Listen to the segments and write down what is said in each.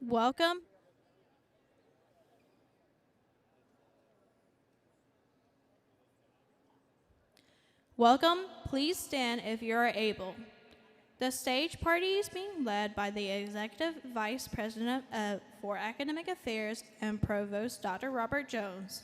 Welcome. Welcome. Please stand if you are able. The stage party is being led by the Executive Vice President for Academic Affairs and Provost Dr. Robert Jones.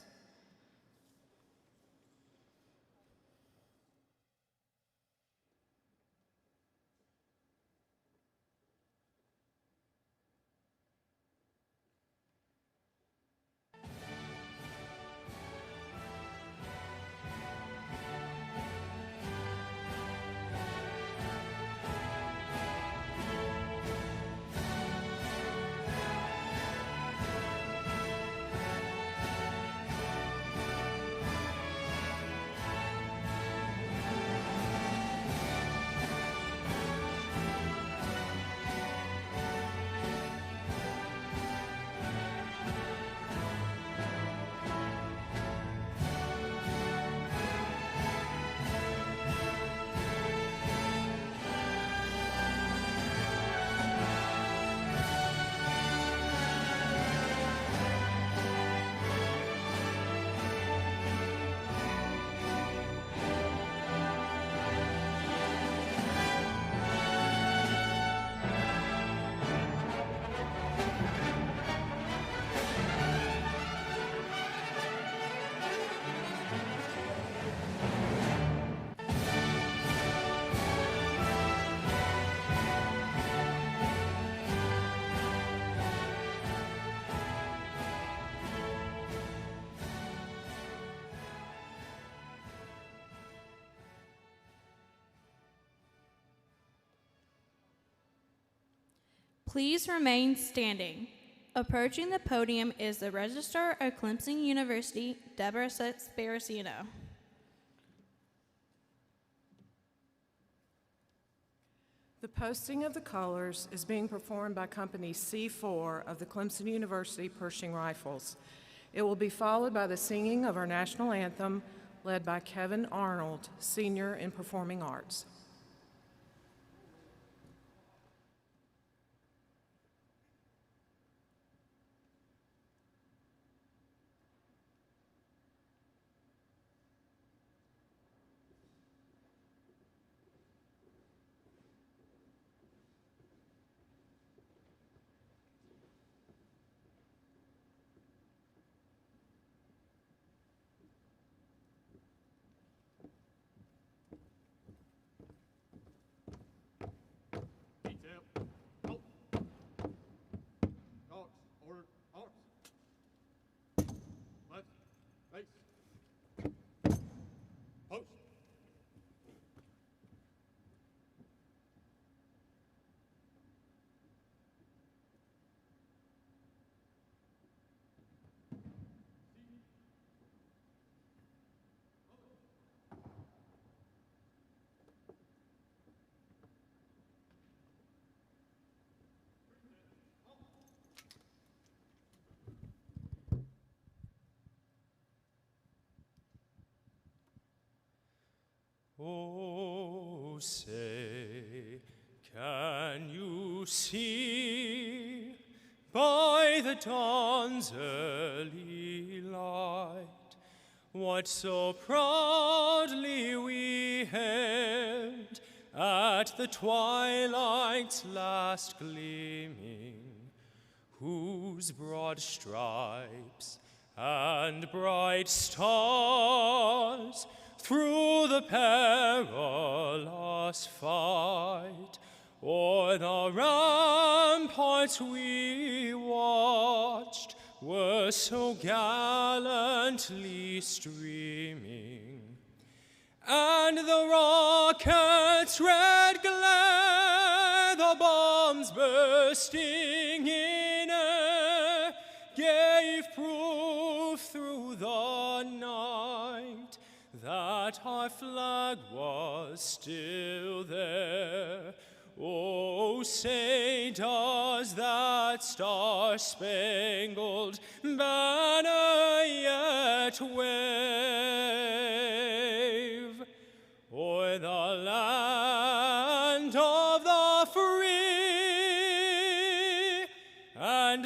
Please remain standing. Approaching the podium is the Registrar of Clemson University, Deborah Sparacino. The posting of the colors is being performed by Company C4 of the Clemson University Pershing Rifles. It will be followed by the singing of our national anthem, led by Kevin Arnold, Senior in Performing Arts. Detail. Halt. Dogs. Order. Halt. Left. Face. Post. Oh, say, can you see by the dawn's early light what so proudly we hailed at the twilight's last gleaming, whose broad stripes and bright stars through the perilous fight o'er the ramparts we watched were so gallantly streaming, and the rocket's red glare, the bombs bursting in air, gave proof through the night that our flag was still there. Oh, say, does that star-spangled banner yet wave o'er the land of the free and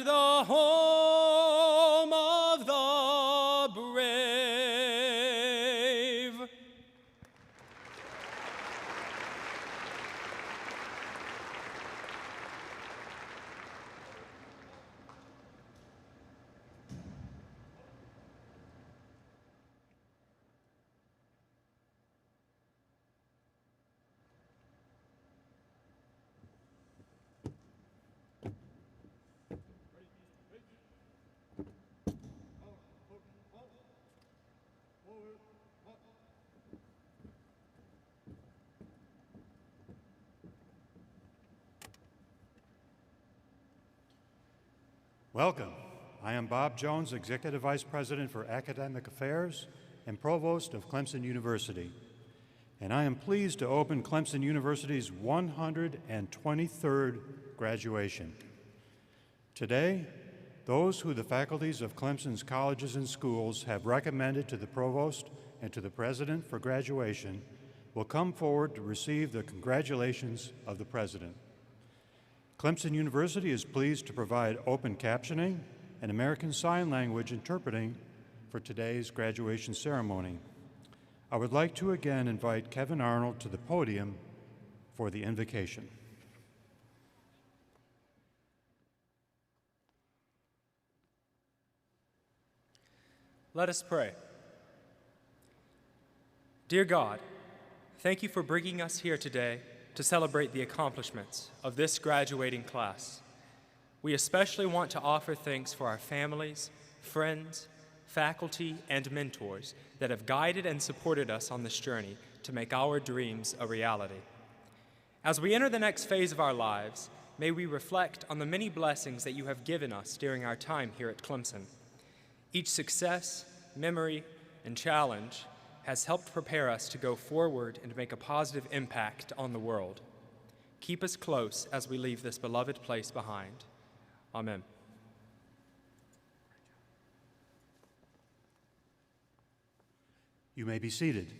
Welcome. I am Bob Jones, Executive Vice President for Academic Affairs and Provost of Clemson University. And I am pleased to open Clemson University's 123rd graduation. Today, those who the faculties of Clemson's colleges and schools have recommended to the Provost and to the President for graduation will come forward to receive the congratulations of the President. Clemson University is pleased to provide open captioning and American Sign Language interpreting for today's graduation ceremony. I would like to again invite Kevin Arnold to the podium for the invocation. Let us pray. Dear God, thank you for bringing us here today to celebrate the accomplishments of this graduating class. We especially want to offer thanks for our families, friends, faculty, and mentors that have guided and supported us on this journey to make our dreams a reality. As we enter the next phase of our lives, may we reflect on the many blessings that you have given us during our time here at Clemson. Each success, memory, and challenge has helped prepare us to go forward and make a positive impact on the world. Keep us close as we leave this beloved place behind. Amen. You may be seated.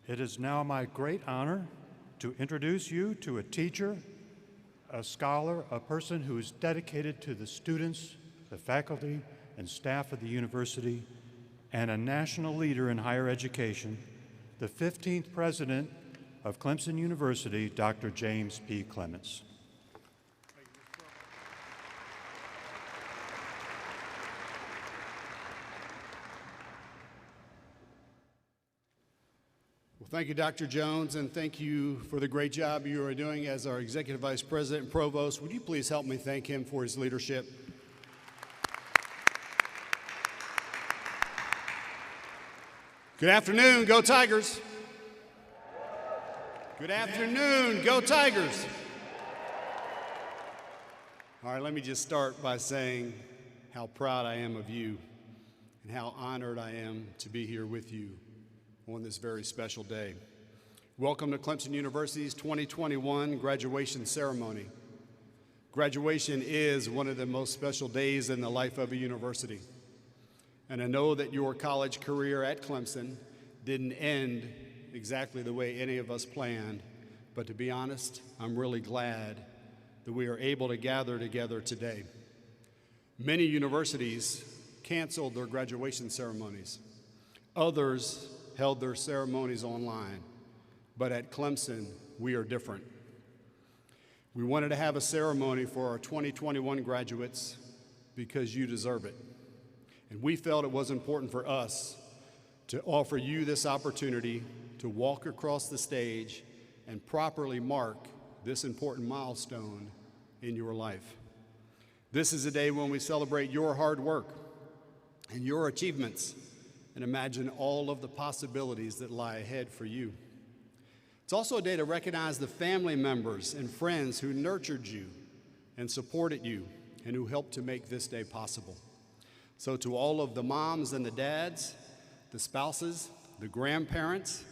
It is now my great honor to introduce you to a teacher, a scholar, a person who is dedicated to the students, the faculty, and staff of the university, and a national leader in higher education, the 15th president of Clemson University, Dr. James P. Clements. Well, thank you, Dr. Jones, and thank you for the great job you are doing as our Executive Vice President and Provost. Would you please help me thank him for his leadership? Good afternoon, go Tigers. Good afternoon, go Tigers. All right, let me just start by saying how proud I am of you and how honored I am to be here with you on this very special day. Welcome to Clemson University's 2021 graduation ceremony. Graduation is one of the most special days in the life of a university. And I know that your college career at Clemson didn't end exactly the way any of us planned, but to be honest, I'm really glad that we are able to gather together today. Many universities canceled their graduation ceremonies. Others held their ceremonies online, but at Clemson, we are different. We wanted to have a ceremony for our 2021 graduates because you deserve it. And we felt it was important for us to offer you this opportunity to walk across the stage and properly mark this important milestone in your life. This is a day when we celebrate your hard work and your achievements and imagine all of the possibilities that lie ahead for you. It's also a day to recognize the family members and friends who nurtured you and supported you and who helped to make this day possible. So to all of the moms and the dads, the spouses, the grandparents,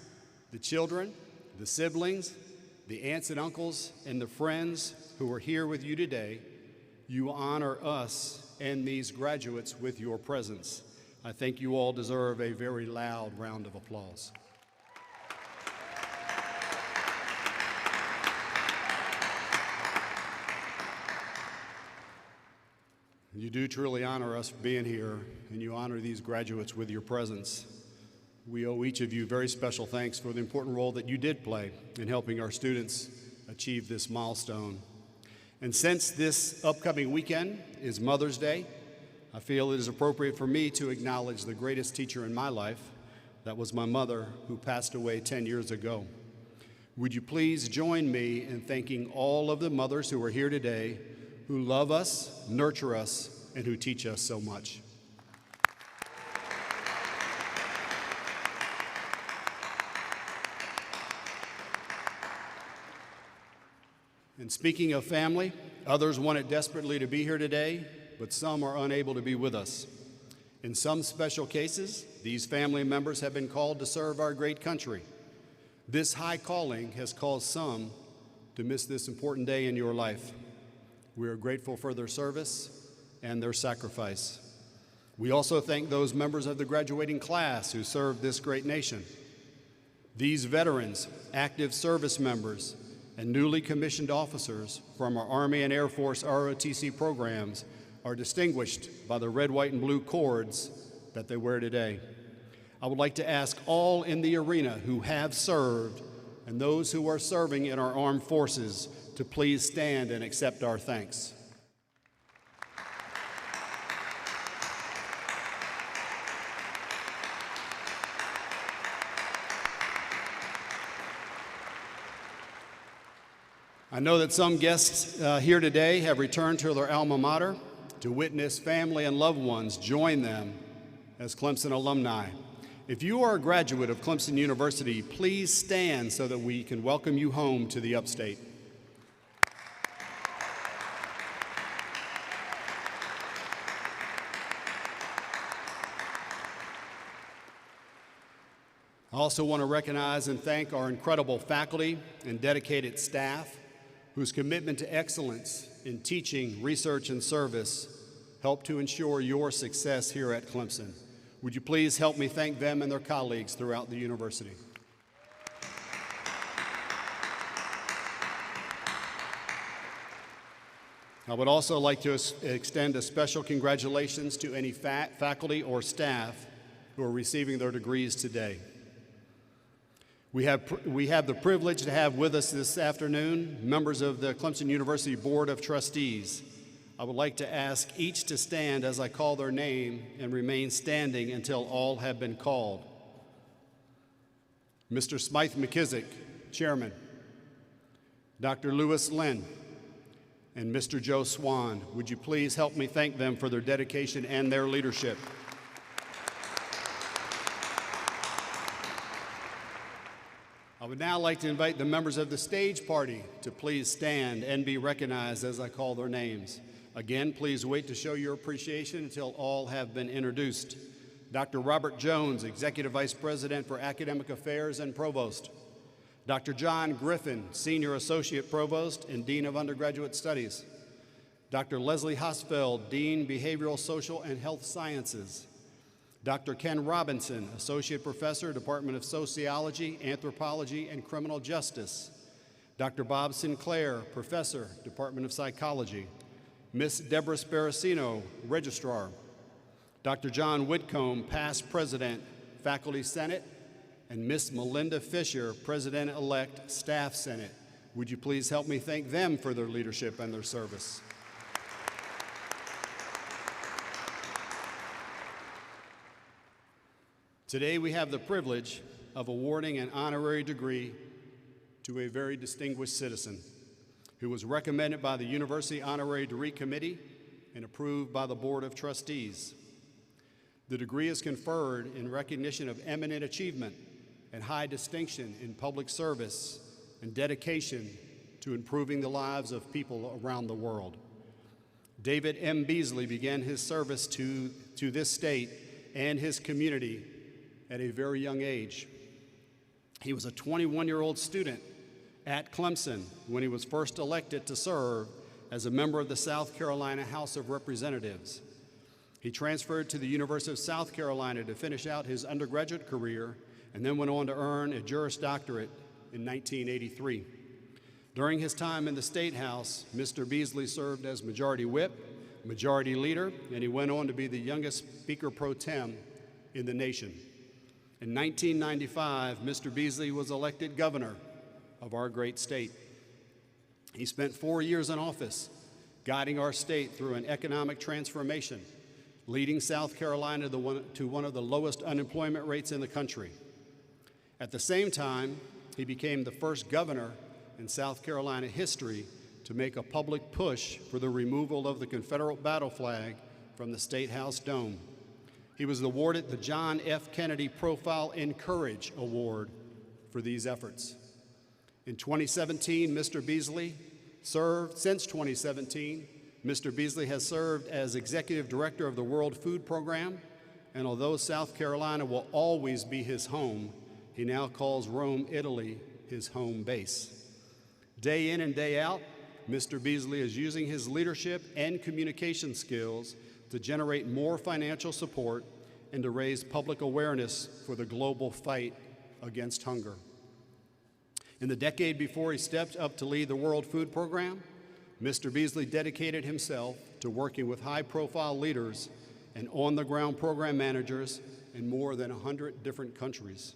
the children, the siblings, the aunts and uncles, and the friends who are here with you today, you honor us and these graduates with your presence. I think you all deserve a very loud round of applause. You do truly honor us being here, and you honor these graduates with your presence. We owe each of you very special thanks for the important role that you did play in helping our students achieve this milestone. And since this upcoming weekend is Mother's Day, I feel it is appropriate for me to acknowledge the greatest teacher in my life. That was my mother, who passed away 10 years ago. Would you please join me in thanking all of the mothers who are here today, who love us, nurture us, and who teach us so much. And speaking of family, others wanted desperately to be here today, but some are unable to be with us. In some special cases, these family members have been called to serve our great country. This high calling has caused some to miss this important day in your life. We are grateful for their service and their sacrifice. We also thank those members of the graduating class who served this great nation. These veterans, active service members, and newly commissioned officers from our Army and Air Force ROTC programs are distinguished by the red, white, and blue cords that they wear today. I would like to ask all in the arena who have served and those who are serving in our armed forces to please stand and accept our thanks. I know that some guests here today have returned to their alma mater to witness family and loved ones join them as Clemson alumni. If you are a graduate of Clemson University, please stand so that we can welcome you home to the upstate. I also want to recognize and thank our incredible faculty and dedicated staff whose commitment to excellence in teaching, research, and service help to ensure your success here at Clemson. Would you please help me thank them and their colleagues throughout the university? I would also like to extend a special congratulations to any faculty or staff who are receiving their degrees today. We have the privilege to have with us this afternoon members of the Clemson University Board of Trustees. I would like to ask each to stand as I call their name and remain standing until all have been called. Mr. Smythe McKissick, Chairman, Dr. Lewis Lynn, and Mr. Joe Swan. Would you please help me thank them for their dedication and their leadership? I would now like to invite the members of the stage party to please stand and be recognized as I call their names. Again, please wait to show your appreciation until all have been introduced. Dr. Robert Jones, Executive Vice President for Academic Affairs and Provost. Dr. John Griffin, Senior Associate Provost and Dean of Undergraduate Studies. Dr. Leslie Hosfeld, Dean, Behavioral Social and Health Sciences. Dr. Ken Robinson, Associate Professor, Department of Sociology, Anthropology, and Criminal Justice. Dr. Bob Sinclair, Professor, Department of Psychology. Ms. Deborah Sparacino, Registrar. Dr. John Whitcomb, Past President, Faculty Senate, and Ms. Melinda Fisher, President-elect, Staff Senate. Would you please help me thank them for their leadership and their service? Today we have the privilege of awarding an honorary degree to a very distinguished citizen who was recommended by the University Honorary Degree Committee and approved by the Board of Trustees. The degree is conferred in recognition of eminent achievement and high distinction in public service and dedication to improving the lives of people around the world. David M. Beasley began his service to this state and his community at a very young age. He was a 21-year-old student at Clemson when he was first elected to serve as a member of the South Carolina House of Representatives. He transferred to the University of South Carolina to finish out his undergraduate career and then went on to earn a Juris Doctorate in 1983. During his time in the State House, Mr. Beasley served as Majority Whip, Majority Leader, and he went on to be the youngest Speaker Pro Tem in the nation. In 1995, Mr. Beasley was elected governor of our great state. He spent 4 years in office, guiding our state through an economic transformation, leading South Carolina to one of the lowest unemployment rates in the country. At the same time, he became the first governor in South Carolina history to make a public push for the removal of the Confederate battle flag from the State House dome. He was awarded the John F. Kennedy Profile in Courage Award for these efforts. In 2017, Mr. Beasley Since 2017, Mr. Beasley has served as Executive Director of the World Food Program, and although South Carolina will always be his home, he now calls Rome, Italy, his home base. Day in and day out, Mr. Beasley is using his leadership and communication skills to generate more financial support and to raise public awareness for the global fight against hunger. In the decade before he stepped up to lead the World Food Program, Mr. Beasley dedicated himself to working with high-profile leaders and on-the-ground program managers in more than 100 different countries.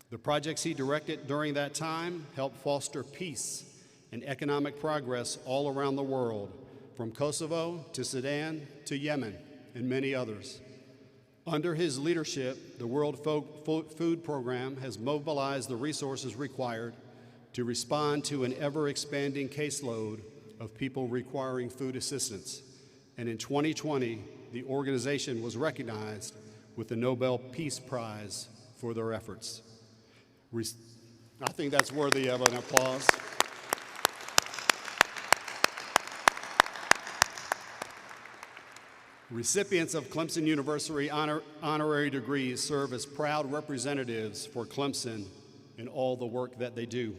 The projects he directed during that time helped foster peace and economic progress all around the world, from Kosovo to Sudan to Yemen and many others. Under his leadership, the World Food Program has mobilized the resources required to respond to an ever-expanding caseload of people requiring food assistance. And in 2020, the organization was recognized with the Nobel Peace Prize for their efforts. I think that's worthy of an applause. Recipients of Clemson University honorary degrees serve as proud representatives for Clemson in all the work that they do.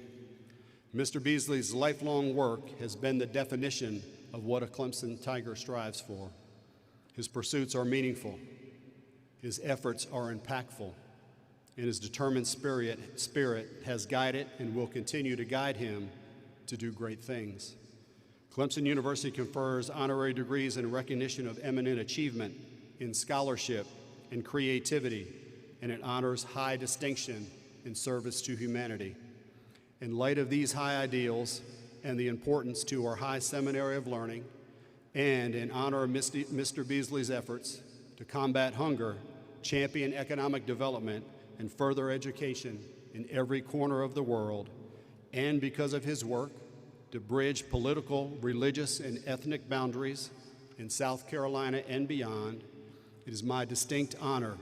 Mr. Beasley's lifelong work has been the definition of what a Clemson Tiger strives for. His pursuits are meaningful, his efforts are impactful, and his determined spirit has guided and will continue to guide him to do great things. Clemson University confers honorary degrees in recognition of eminent achievement in scholarship and creativity, and it honors high distinction in service to humanity. In light of these high ideals and the importance to our high seminary of learning, and in honor of Mr. Beasley's efforts to combat hunger, champion economic development, and further education in every corner of the world, and because of his work to bridge political, religious, and ethnic boundaries in South Carolina and beyond, it is my distinct honor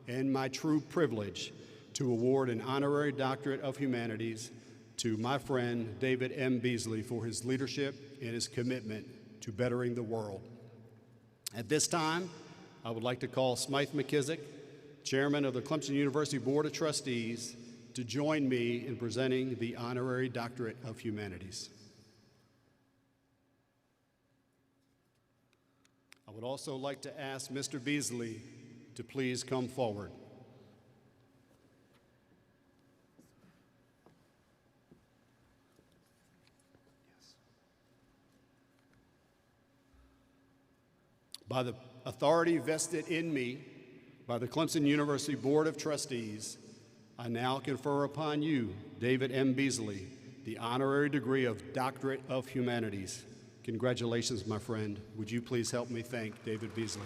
and my true privilege to award an honorary doctorate of humanities to my friend David M. Beasley for his leadership and his commitment to bettering the world. At this time, I would like to call Smythe McKissick, Chairman of the Clemson University Board of Trustees, to join me in presenting the Honorary Doctorate of Humanities. I would also like to ask Mr. Beasley to please come forward. By the authority vested in me by the Clemson University Board of Trustees, I now confer upon you, David M. Beasley, the honorary degree of Doctorate of Humanities. Congratulations, my friend. Would you please help me thank David Beasley?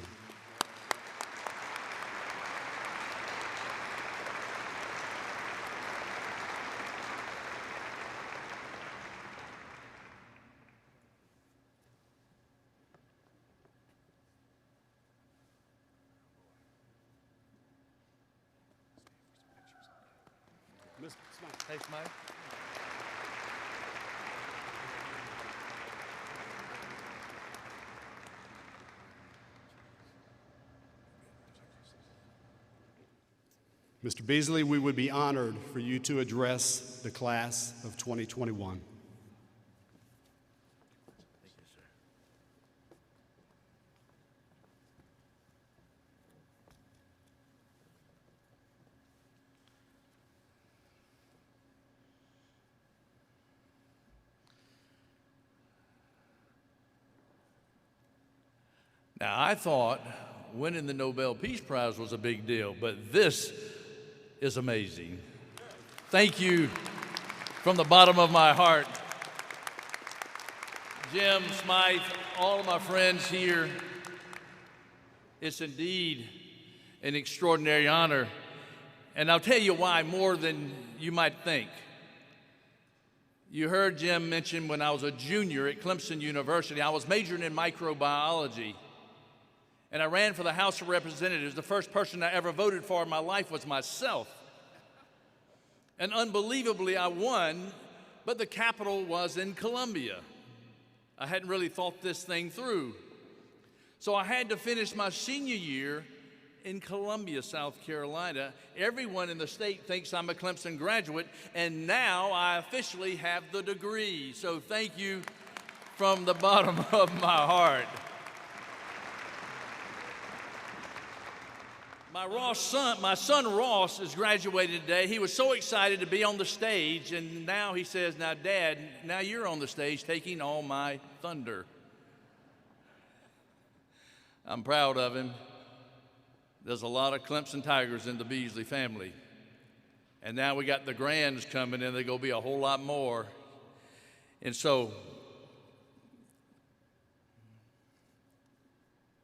Hey, Smythe. Mr. Beasley, we would be honored for you to address the class of 2021. Now, I thought winning the Nobel Peace Prize was a big deal, but this is amazing. Thank you from the bottom of my heart. Jim, Smythe, all of my friends here, it's indeed an extraordinary honor, and I'll tell you why more than you might think. You heard Jim mention when I was a junior at Clemson University, I was majoring in microbiology. And I ran for the House of Representatives. The first person I ever voted for in my life was myself. And unbelievably, I won, but the capital was in Columbia. I hadn't really thought this thing through. So I had to finish my senior year in Columbia, South Carolina. Everyone in the state thinks I'm a Clemson graduate, and now I officially have the degree. So thank you from the bottom of my heart. My son Ross is graduating today. He was so excited to be on the stage, and now he says, "Now, Dad, now you're on the stage taking all my thunder." I'm proud of him. There's a lot of Clemson Tigers in the Beasley family. And now we got the grands coming in. There's going to be a whole lot more. And so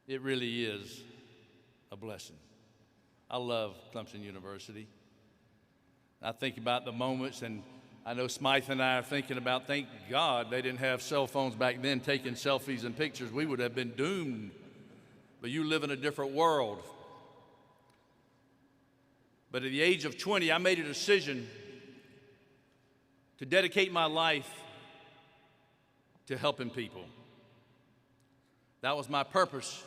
it really is a blessing. I love Clemson University. I think about the moments, and I know Smythe and I are thinking about, thank God they didn't have cell phones back then taking selfies and pictures. We would have been doomed. But you live in a different world. But at the age of 20, I made a decision to dedicate my life to helping people. That was my purpose.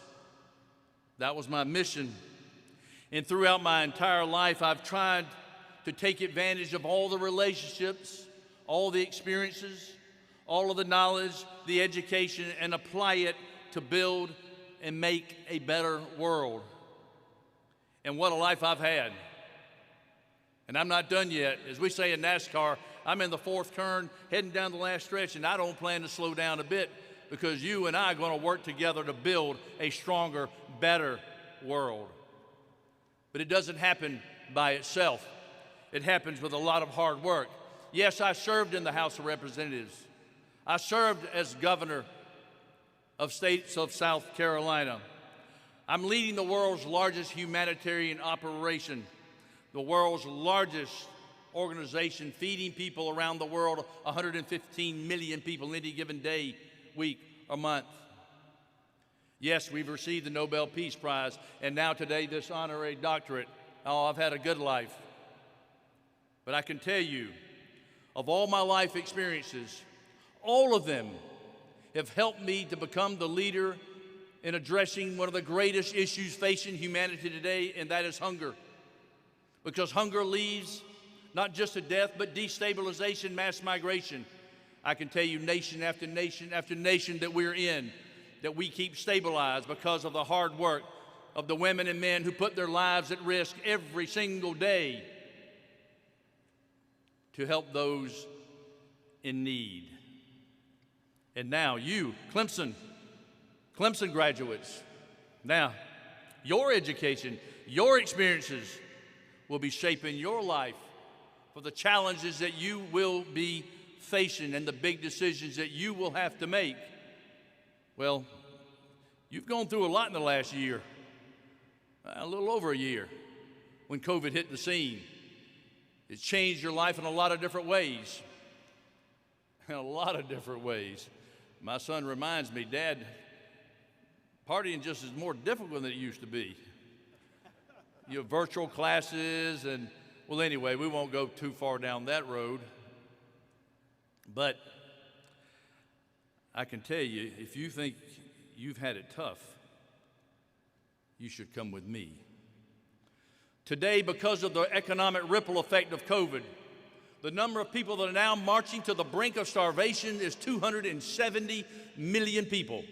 That was my mission. And throughout my entire life, I've tried to take advantage of all the relationships, all the experiences, all of the knowledge, the education, and apply it to build and make a better world. And what a life I've had. And I'm not done yet. As we say in NASCAR, I'm in the fourth turn, heading down the last stretch, and I don't plan to slow down a bit, because you and I are going to work together to build a stronger, better world. But it doesn't happen by itself. It happens with a lot of hard work. Yes, I served in the House of Representatives. I served as governor of states of South Carolina. I'm leading the world's largest humanitarian operation, the world's largest organization feeding people around the world, 115 million people any given day, week, or month. Yes, we've received the Nobel Peace Prize, and now today this honorary doctorate. Oh, I've had a good life. But I can tell you, of all my life experiences, all of them have helped me to become the leader in addressing one of the greatest issues facing humanity today, and that is hunger. Because hunger leads not just to death, but destabilization, mass migration. I can tell you nation after nation after nation that we're in, that we keep stabilized because of the hard work of the women and men who put their lives at risk every single day to help those in need. And now you, Clemson graduates, now your education, your experiences will be shaping your life for the challenges that you will be facing and the big decisions that you will have to make. Well, you've gone through a lot in the last year, a little over a year, when COVID hit the scene. It's changed your life in a lot of different ways. In a lot of different ways. My son reminds me, Dad, partying just is more difficult than it used to be. You have virtual classes, and, well, anyway, we won't go too far down that road. But I can tell you, if you think you've had it tough, you should come with me. Today, because of the economic ripple effect of COVID, the number of people that are now marching to the brink of starvation is 270 million people.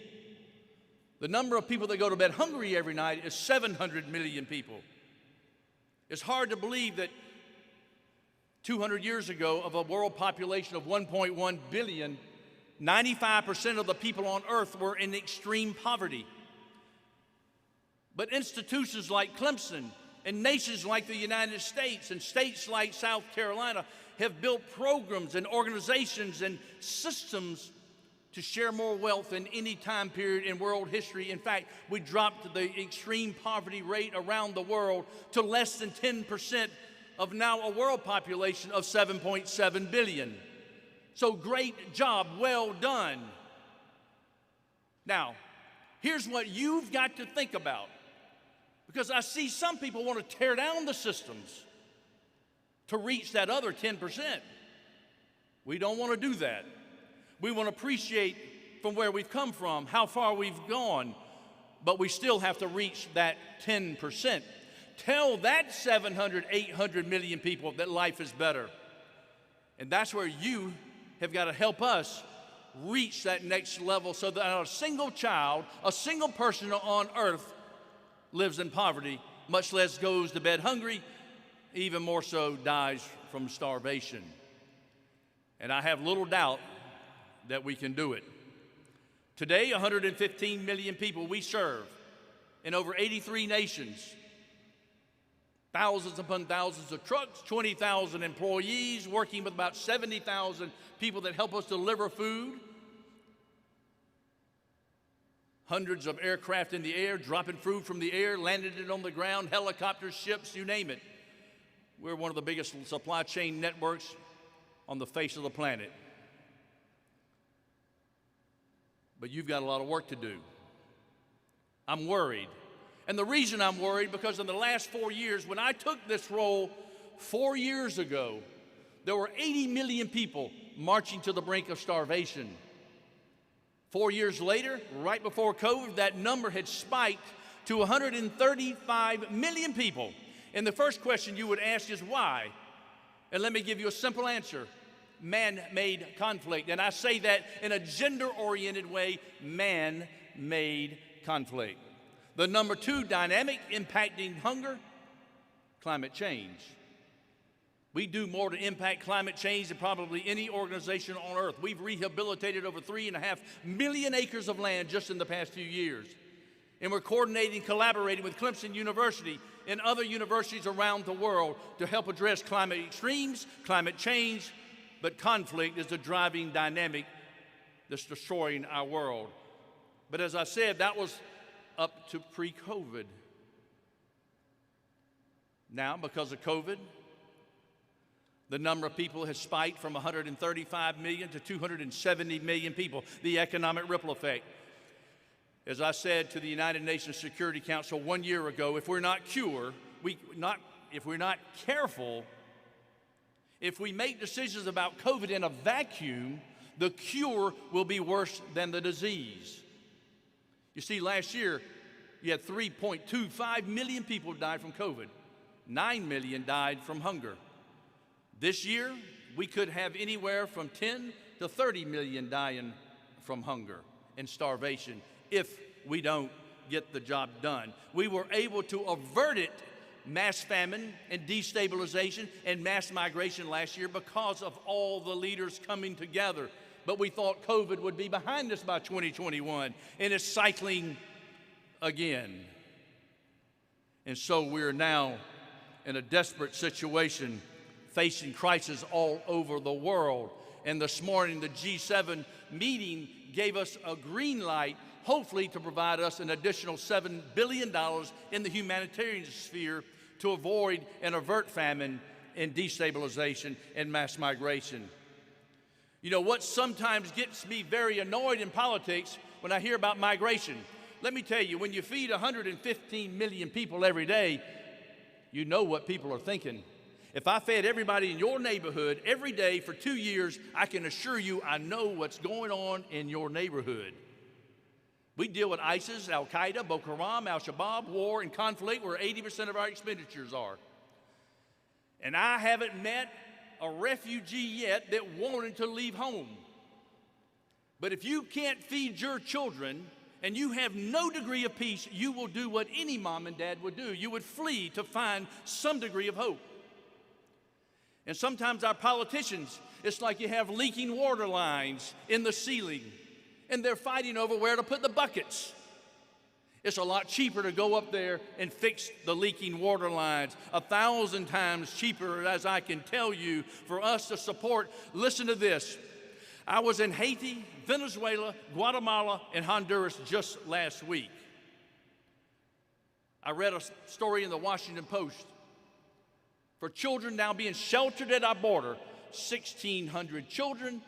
The number of people that go to bed hungry every night is 700 million people. It's hard to believe that 200 years ago, of a world population of 1.1 billion, 95% of the people on earth were in extreme poverty. But institutions like Clemson and nations like the United States and states like South Carolina have built programs and organizations and systems to share more wealth than any time period in world history. In fact, we dropped the extreme poverty rate around the world to less than 10% of now a world population of 7.7 billion. So great job, well done. Now, here's what you've got to think about. Because I see some people want to tear down the systems to reach that other 10%. We don't want to do that. We want to appreciate from where we've come from, how far we've gone, but we still have to reach that 10%. Tell that 700, 800 million people that life is better. And that's where you have got to help us reach that next level so that not a single child, a single person on earth lives in poverty, much less goes to bed hungry, even more so dies from starvation. And I have little doubt that we can do it. Today, 115 million people we serve in over 83 nations. Thousands upon thousands of trucks, 20,000 employees, working with about 70,000 people that help us deliver food. Hundreds of aircraft in the air, dropping food from the air, landing it on the ground, helicopters, ships, you name it. We're one of the biggest supply chain networks on the face of the planet. But you've got a lot of work to do. I'm worried. And the reason I'm worried, because in the last 4 years, when I took this role 4 years ago, there were 80 million people marching to the brink of starvation. 4 years later, right before COVID, that number had spiked to 135 million people. And the first question you would ask is why? And let me give you a simple answer. Man-made conflict. And I say that in a gender-oriented way, man-made conflict. The number 2 dynamic impacting hunger, climate change. We do more to impact climate change than probably any organization on earth. We've rehabilitated over 3.5 million acres of land just in the past few years. And we're coordinating, collaborating with Clemson University and other universities around the world to help address climate extremes, climate change, but conflict is the driving dynamic that's destroying our world. But as I said, that was up to pre-COVID. Now, because of COVID, the number of people has spiked from 135 million to 270 million people, the economic ripple effect. As I said to the United Nations Security Council 1 year ago, if we're not careful, if we make decisions about COVID in a vacuum, the cure will be worse than the disease. You see, last year, you had 3.25 million people died from COVID. 9 million died from hunger. This year, we could have anywhere from 10 to 30 million dying from hunger and starvation if we don't get the job done. We were able to avert it, mass famine and destabilization and mass migration last year because of all the leaders coming together. But we thought COVID would be behind us by 2021, and it's cycling again. And so we're now in a desperate situation, facing crisis all over the world. And this morning, the G7 meeting gave us a green light, hopefully to provide us an additional $7 billion in the humanitarian sphere to avoid and avert famine and destabilization and mass migration. You know, what sometimes gets me very annoyed in politics when I hear about migration, let me tell you, when you feed 115 million people every day, you know what people are thinking. If I fed everybody in your neighborhood every day for 2 years, I can assure you I know what's going on in your neighborhood. We deal with ISIS, Al-Qaeda, Boko Haram, Al-Shabaab, war and conflict where 80% of our expenditures are. And I haven't met a refugee yet that wanted to leave home. But if you can't feed your children and you have no degree of peace, you will do what any mom and dad would do. You would flee to find some degree of hope. And sometimes our politicians, it's like you have leaking water lines in the ceiling, and they're fighting over where to put the buckets. It's a lot cheaper to go up there and fix the leaking water lines, 1,000 times cheaper, as I can tell you, for us to support. Listen to this. I was in Haiti, Venezuela, Guatemala, and Honduras just last week. I read a story in the Washington Post. For children now being sheltered at our border, 1,600 children,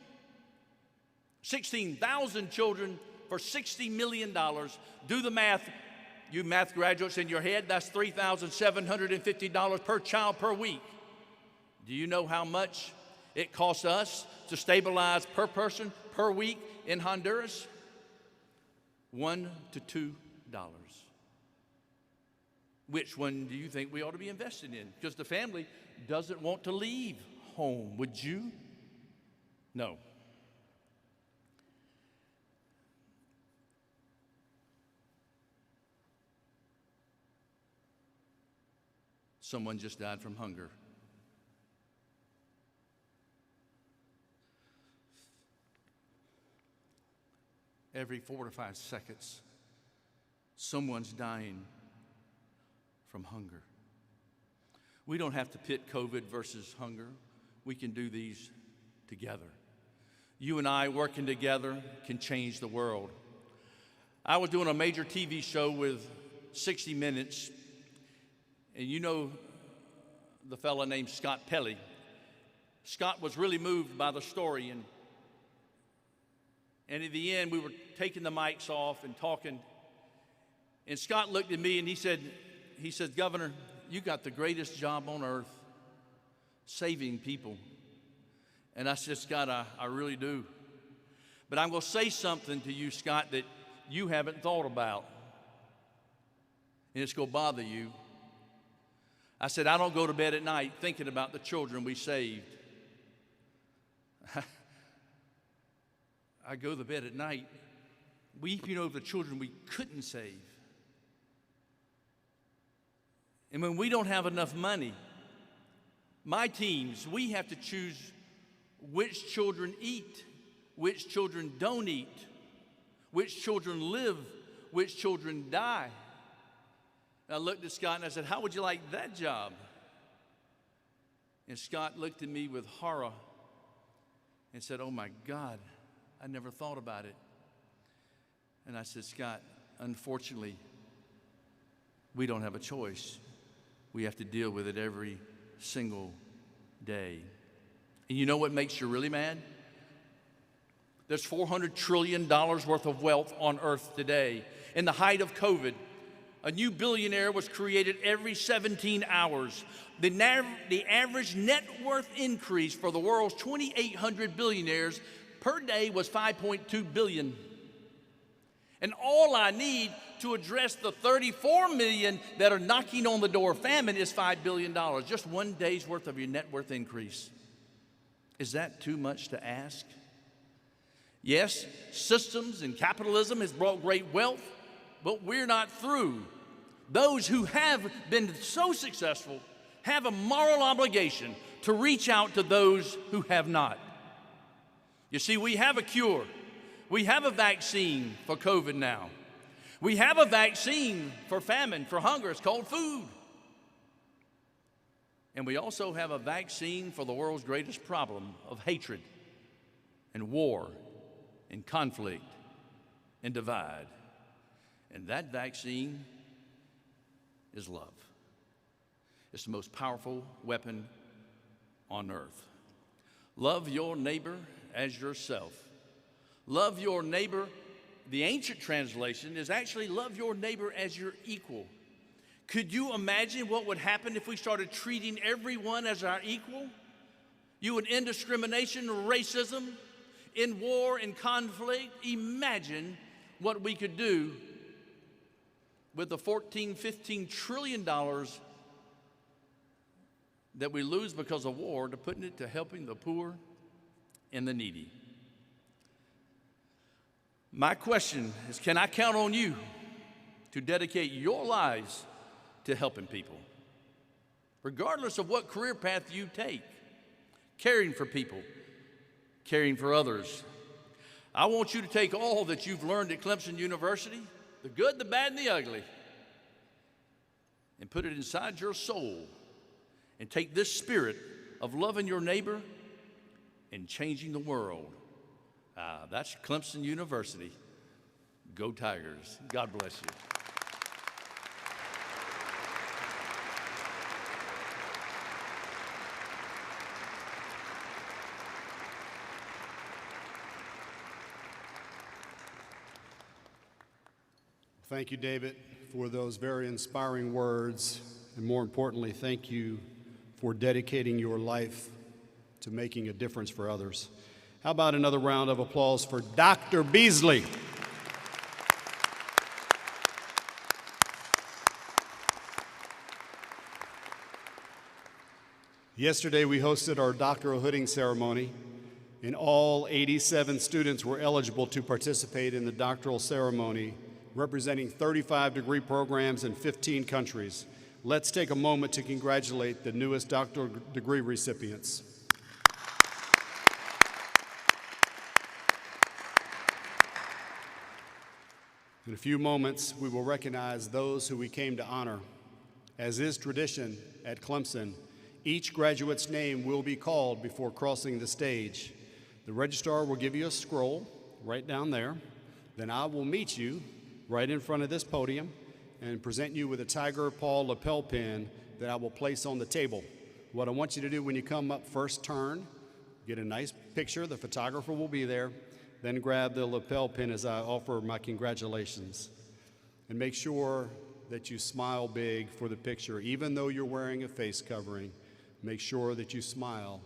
16,000 children for $60 million. Do the math, you math graduates in your head, that's $3,750 per child per week. Do you know how much it costs us to stabilize per person per week in Honduras? $1 to $2. Which one do you think we ought to be investing in? Because the family doesn't want to leave home. Would you? No. Someone just died from hunger. Every 4 to 5 seconds, someone's dying from hunger. We don't have to pit COVID versus hunger. We can do these together. You and I working together can change the world. I was doing a major TV show with 60 Minutes, and you know the fella named Scott Pelley. Scott was really moved by the story, and at the end, we were taking the mics off and talking, and Scott looked at me and he said, Governor, you got the greatest job on earth, saving people. And I said, Scott, I really do. But I'm going to say something to you, Scott, that you haven't thought about, and it's going to bother you. I said, I don't go to bed at night thinking about the children we saved. I go to bed at night weeping over the children we couldn't save. And when we don't have enough money, my teams, we have to choose which children eat, which children don't eat, which children live, which children die. And I looked at Scott and I said, how would you like that job? And Scott looked at me with horror and said, oh my God, I never thought about it. And I said, Scott, unfortunately, we don't have a choice. We have to deal with it every single day. And you know what makes you really mad? There's $400 trillion worth of wealth on earth today. In the height of COVID, a new billionaire was created every 17 hours. The average net worth increase for the world's 2,800 billionaires per day was 5.2 billion. And all I need to address the 34 million that are knocking on the door of famine is $5 billion, just one day's worth of your net worth increase. Is that too much to ask? Yes, systems and capitalism has brought great wealth, but we're not through. Those who have been so successful have a moral obligation to reach out to those who have not. You see, we have a cure. We have a vaccine for COVID now. We have a vaccine for famine, for hunger. It's called food. And we also have a vaccine for the world's greatest problem of hatred and war and conflict and divide. And that vaccine is love. It's the most powerful weapon on earth. Love your neighbor as yourself. Love your neighbor, the ancient translation is actually love your neighbor as your equal. Could you imagine what would happen if we started treating everyone as our equal? You would end discrimination, racism, in war and conflict. Imagine what we could do with the $14-15 trillion that we lose because of war to putting it to helping the poor and the needy. My question is, can I count on you to dedicate your lives to helping people, regardless of what career path you take? Caring for people, caring for others. I want you to take all that you've learned at Clemson University, the good, the bad, and the ugly, and put it inside your soul, and take this spirit of loving your neighbor and changing the world. That's Clemson University. Go Tigers. God bless you. Thank you, David, for those very inspiring words. And more importantly, thank you for dedicating your life to making a difference for others. How about another round of applause for Dr. Beasley? Yesterday, we hosted our doctoral hooding ceremony, and all 87 students were eligible to participate in the doctoral ceremony, representing 35 degree programs in 15 countries. Let's take a moment to congratulate the newest doctoral degree recipients. In a few moments, we will recognize those who we came to honor. As is tradition at Clemson, each graduate's name will be called before crossing the stage. The registrar will give you a scroll right down there. Then I will meet you right in front of this podium and present you with a Tiger Paw lapel pin that I will place on the table. What I want you to do when you come up, first turn, get a nice picture. The photographer will be there. Then grab the lapel pin as I offer my congratulations. And make sure that you smile big for the picture. Even though you're wearing a face covering, make sure that you smile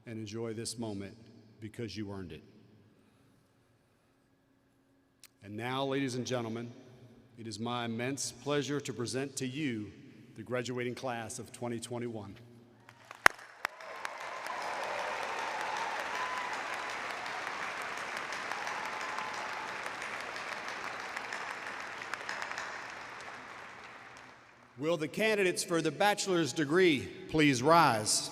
and enjoy this moment because you earned it. And now, ladies and gentlemen, it is my immense pleasure to present to you the graduating class of 2021. Will the candidates for the bachelor's degree please rise?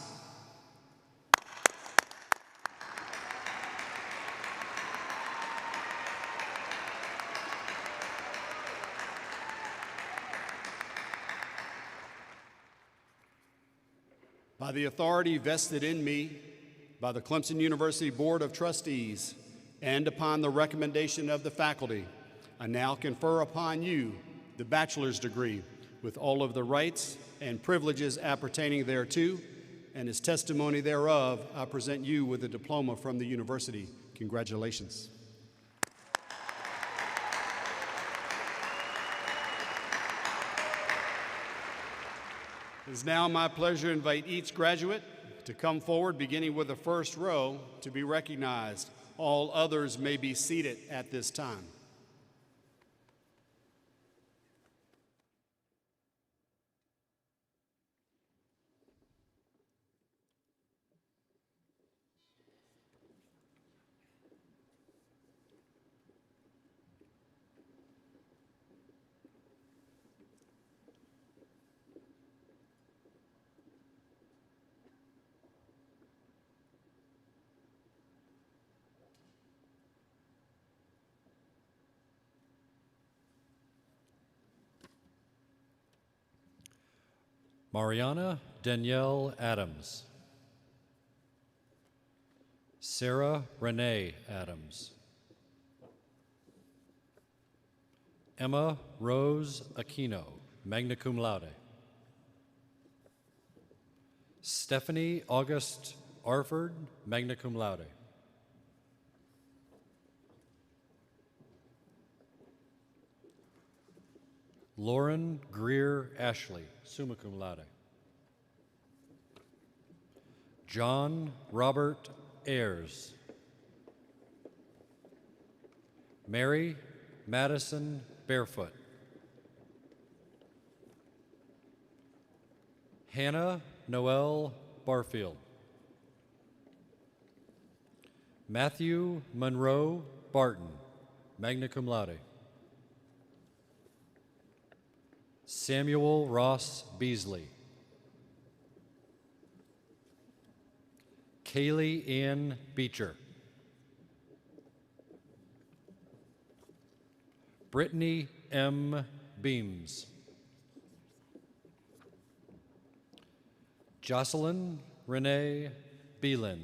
By the authority vested in me by the Clemson University Board of Trustees and upon the recommendation of the faculty, I now confer upon you the bachelor's degree with all of the rights and privileges appertaining thereto, and as testimony thereof, I present you with a diploma from the university. Congratulations. It is now my pleasure to invite each graduate to come forward, beginning with the first row, to be recognized. All others may be seated at this time. Mariana Danielle Adams. Sarah Renee Adams. Emma Rose Aquino, magna cum laude. Stephanie August Arford, magna cum laude. Lauren Greer Ashley, summa cum laude. John Robert Ayers. Mary Madison Barefoot. Hannah Noel Barfield. Matthew Monroe Barton, magna cum laude. Samuel Ross Beasley. Kaylee Ann Beecher. Brittany M. Beams. Jocelyn Renee Beelin.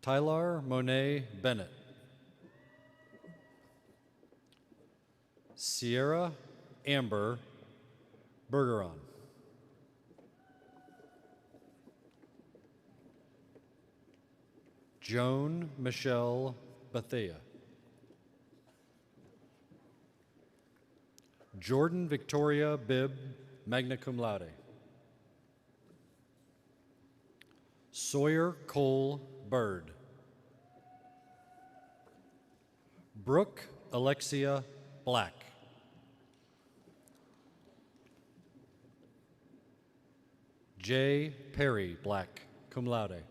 Tyler Monet Bennett. Sierra Amber Bergeron. Joan Michelle Bethea. Jordan Victoria Bibb, magna cum laude. Sawyer Cole Bird. Brooke Alexia Black. J. Perry Black, cum laude.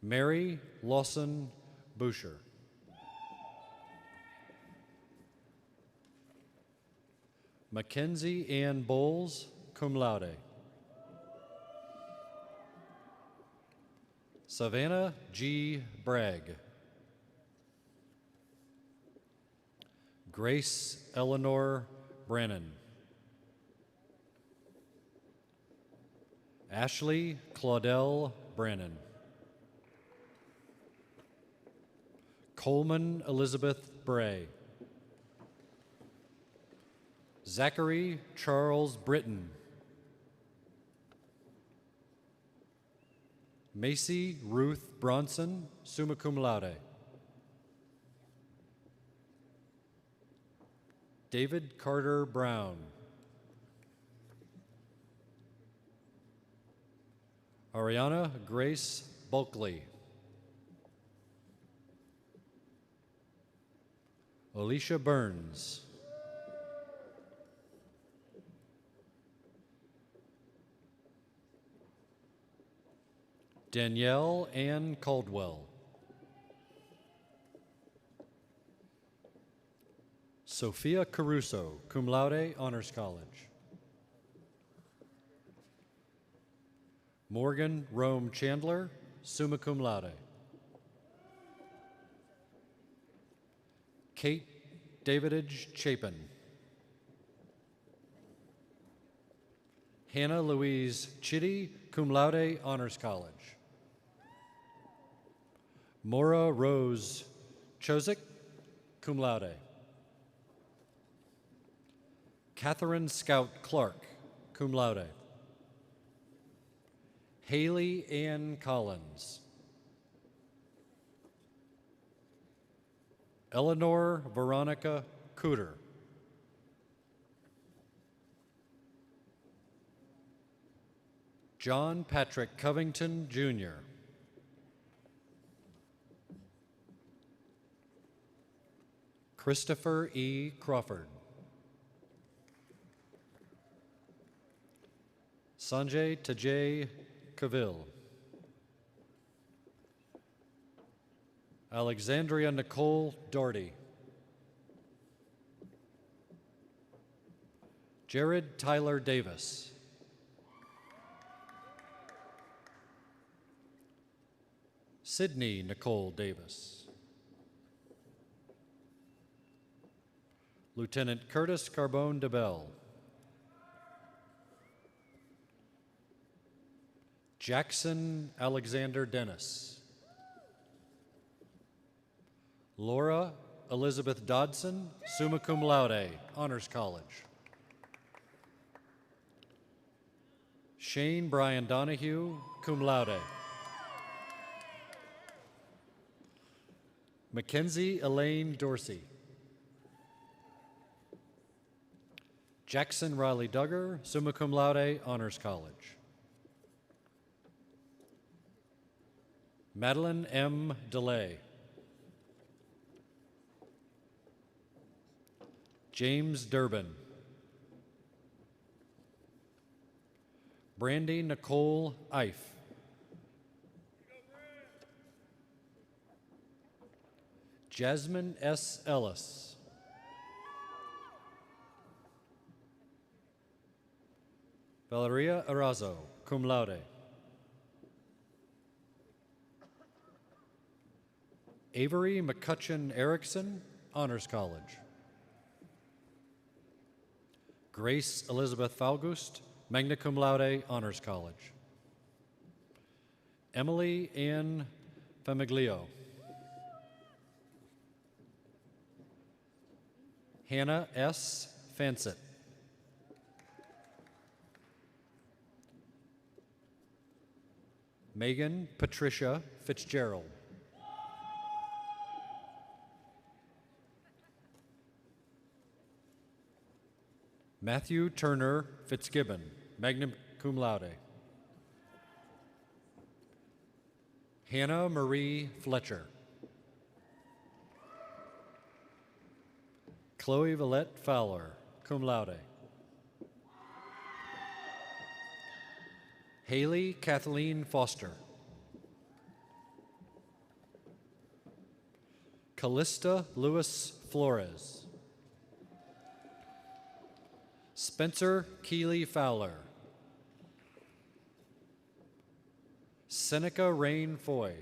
Mary Lawson Boucher. Mackenzie Ann Bowles, cum laude. Savannah G. Bragg. Grace Eleanor Brannon. Ashley Claudel Brannon. Coleman Elizabeth Bray. Zachary Charles Britton. Macy Ruth Bronson, summa cum laude. David Carter Brown. Ariana Grace Bulkley. Alicia Burns. Danielle Ann Caldwell. Sophia Caruso, cum laude, Honors College. Morgan Rome Chandler, summa cum laude. Kate Davidage Chapin. Hannah Louise Chitty, cum laude, Honors College. Maura Rose Chozik, cum laude. Catherine Scout Clark, cum laude. Haley Ann Collins. Eleanor Veronica Cooter. John Patrick Covington, Jr. Christopher E. Crawford. Sanjay Tajay Cavill. Alexandria Nicole Doherty. Jared Tyler Davis. Sydney Nicole Davis. Lieutenant Curtis Carbone DeBell. Jackson Alexander Dennis. Laura Elizabeth Dodson, summa cum laude, Honors College. Shane Brian Donahue, cum laude. Mackenzie Elaine Dorsey. Jackson Riley Duggar, summa cum laude, Honors College. Madeline M. DeLay. James Durbin. Brandy Nicole Ife. Jasmine S. Ellis. Valeria Arazo, cum laude. Avery McCutcheon Erickson, Honors College. Grace Elizabeth Falgust, magna cum laude, Honors College. Emily Ann Famiglio. Hannah S. Fansett. Megan Patricia Fitzgerald. Matthew Turner Fitzgibbon, magna cum laude. Hannah Marie Fletcher. Chloe Villette Fowler, cum laude. Haley Kathleen Foster. Callista Lewis Flores. Spencer Keeley Fowler. Seneca Rain Foy.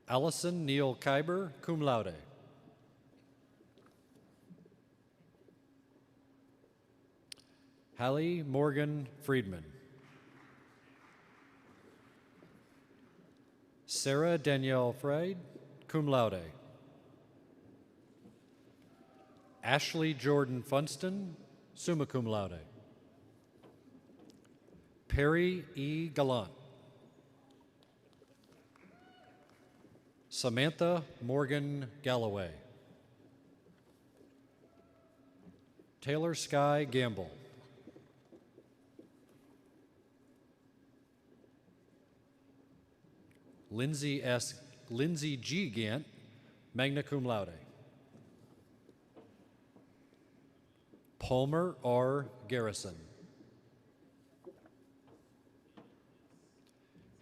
Allison Neal Kyber, cum laude. Hallie Morgan Friedman. Sarah Danielle Freid, cum laude. Ashley Jordan Funston, summa cum laude. Perry E. Gallant. Samantha Morgan Galloway. Taylor Sky Gamble. Lindsay G. Gant, magna cum laude. Palmer R. Garrison.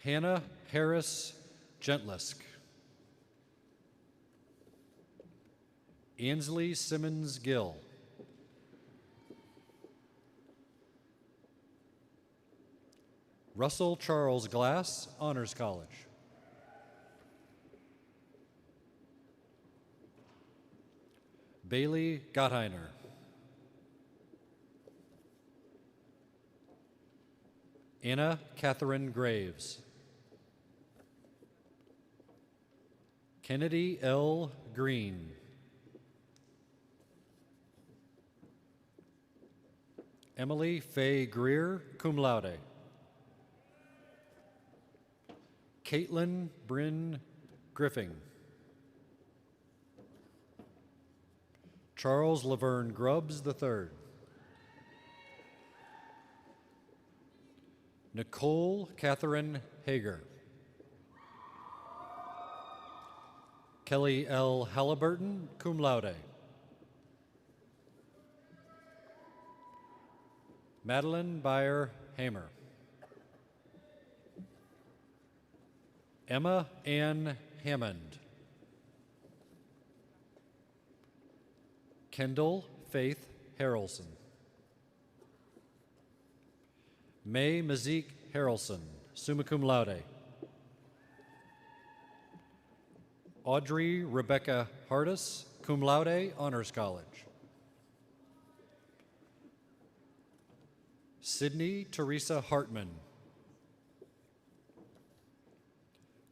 Hannah Harris Gentlisk. Ansley Simmons Gill. Russell Charles Glass, Honors College. Bailey Gottheiner. Anna Catherine Graves. Kennedy L. Green. Emily Faye Greer, cum laude. Caitlin Bryn Griffing. Charles Laverne Grubbs III. Nicole Catherine Hager. Kelly L. Halliburton, cum laude. Madeline Beyer Hamer. Emma Ann Hammond. Kendall Faith Harrelson. May Mazik Harrelson, summa cum laude. Audrey Rebecca Hardis, cum laude, Honors College. Sydney Teresa Hartman.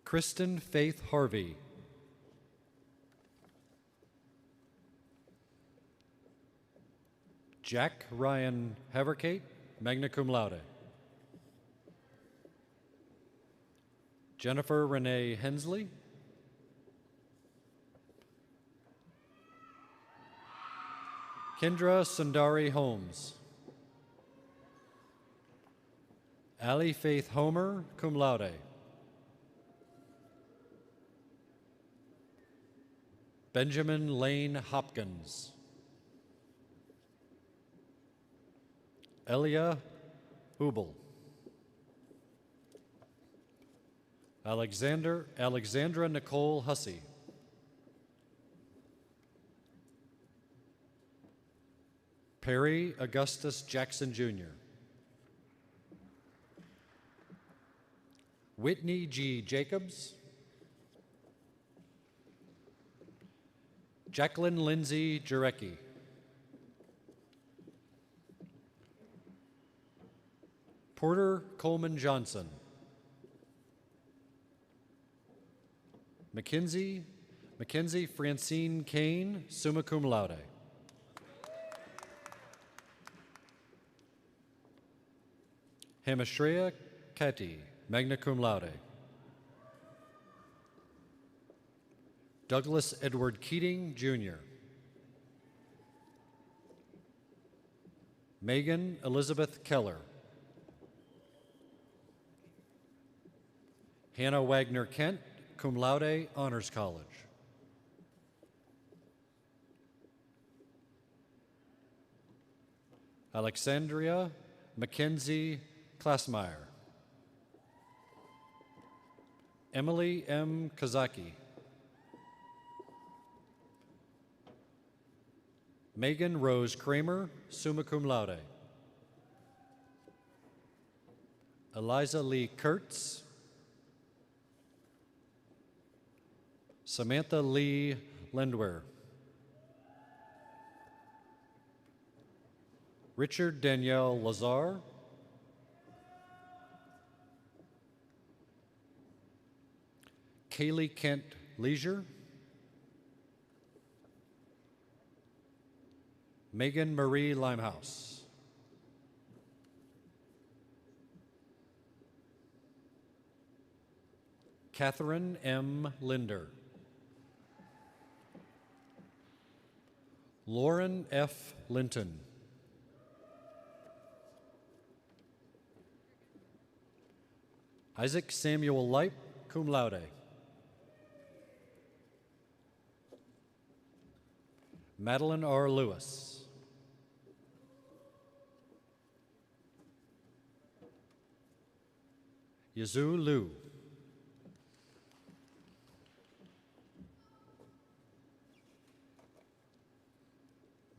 Kristen Faith Harvey. Jack Ryan Haverkate, magna cum laude. Jennifer Renee Hensley. Kendra Sundari Holmes. Allie Faith Homer, cum laude. Benjamin Lane Hopkins. Elia Hubel. Alexandra Nicole Hussey. Perry Augustus Jackson Jr. Whitney G. Jacobs. Jacqueline Lindsay Jarecki. Porter Coleman Johnson. Mackenzie Francine Kane, summa cum laude. Hamashreya Kati, magna cum laude. Douglas Edward Keating, Jr. Megan Elizabeth Keller. Hannah Wagner Kent, cum laude, Honors College. Alexandria Mackenzie Klassmeyer. Emily M. Kazaki. Megan Rose Kramer, summa cum laude. Eliza Lee Kurtz. Samantha Lee Lendwer. Richard Danielle Lazar. Kaylee Kent Leisure. Megan Marie Limehouse. Catherine M. Linder. Lauren F. Linton. Isaac Samuel Lipe, cum laude. Madeline R. Lewis. Yazoo Liu.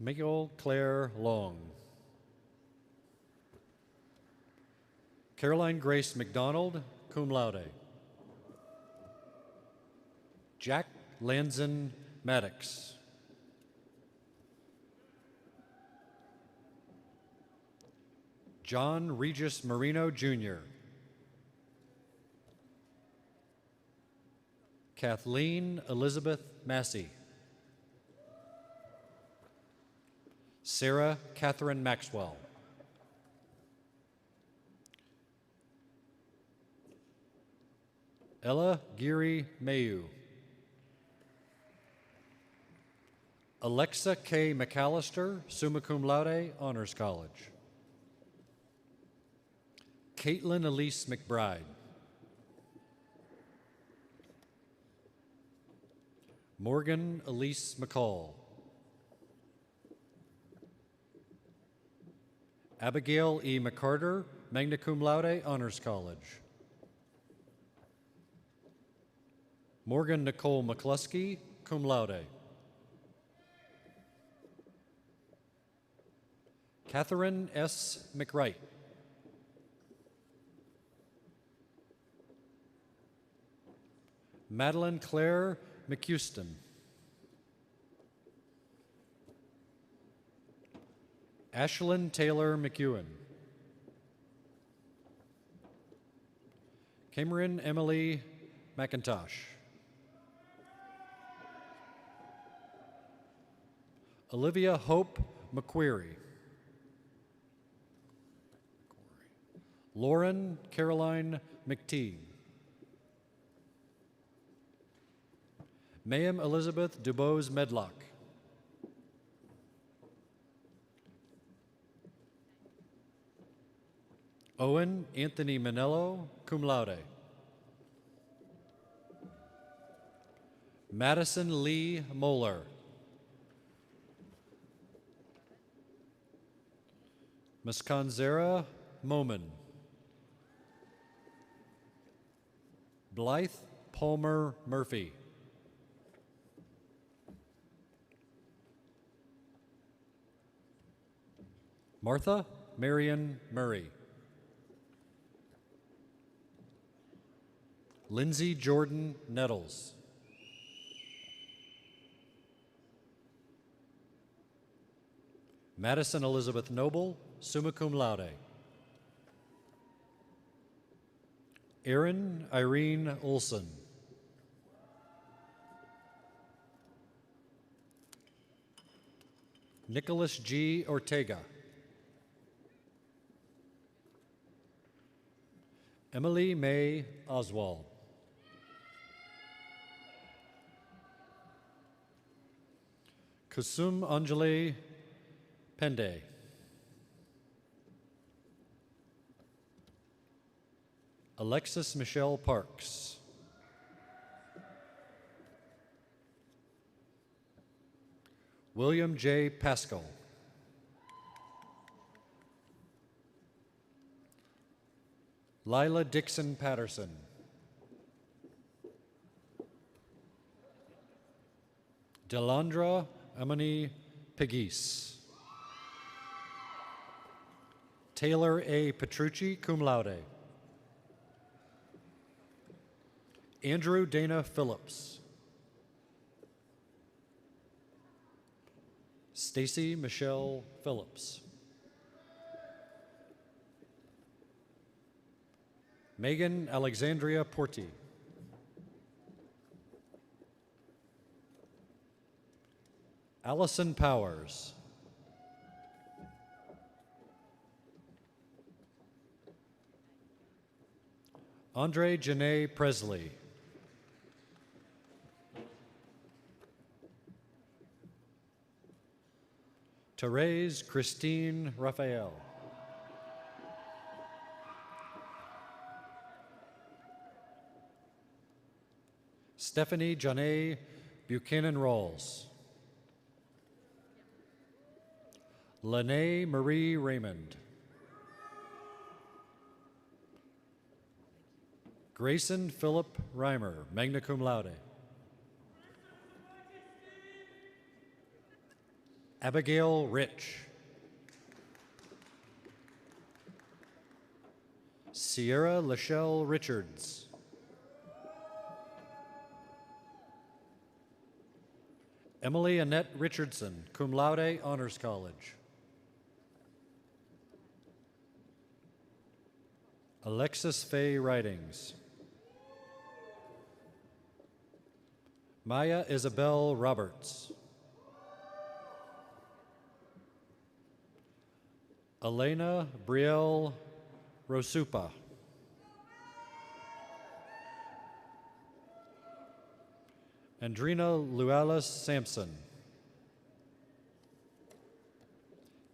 Miguel Claire Long. Caroline Grace McDonald, cum laude. Jack Lanzin Maddox. John Regis Marino, Jr. Kathleen Elizabeth Massey. Sarah Catherine Maxwell. Ella Geary Mayu. Alexa K. McAllister, summa cum laude, Honors College. Caitlin Elise McBride. Morgan Elise McCall. Abigail E. McCarter, magna cum laude, Honors College. Morgan Nicole McCluskey, cum laude. Catherine S. McWright. Madeline Claire McHouston. Ashlyn Taylor McEwen. Cameron Emily McIntosh. Olivia Hope McQuarrie. Lauren Caroline McTeague. Mayim Elizabeth Dubose Medlock. Owen Anthony Manello, cum laude. Madison Lee Moeller. Muskanzera Moman. Blythe Palmer Murphy. Martha Marion Murray. Lindsay Jordan Nettles. Madison Elizabeth Noble, summa cum laude. Erin Irene Olson. Nicholas G. Ortega. Emily May Oswald. Kusum Anjali Pende. Alexis Michelle Parks. William J. Pascal. Lila Dixon Patterson. Delandra Amani Pegis. Taylor A. Petrucci, cum laude. Andrew Dana Phillips. Stacy Michelle Phillips. Megan Alexandria Porti. Allison Powers. Andre Janae Presley. Therese Christine Raphael. Stephanie Janae Buchanan Rawls. Lene Marie Raymond. Grayson Philip Reimer, magna cum laude. Abigail Rich. Sierra Lachelle Richards. Emily Annette Richardson, cum laude, Honors College. Alexis Faye Ridings. Maya Isabel Roberts. Elena Brielle Rosupa. Andrina Lualis Sampson.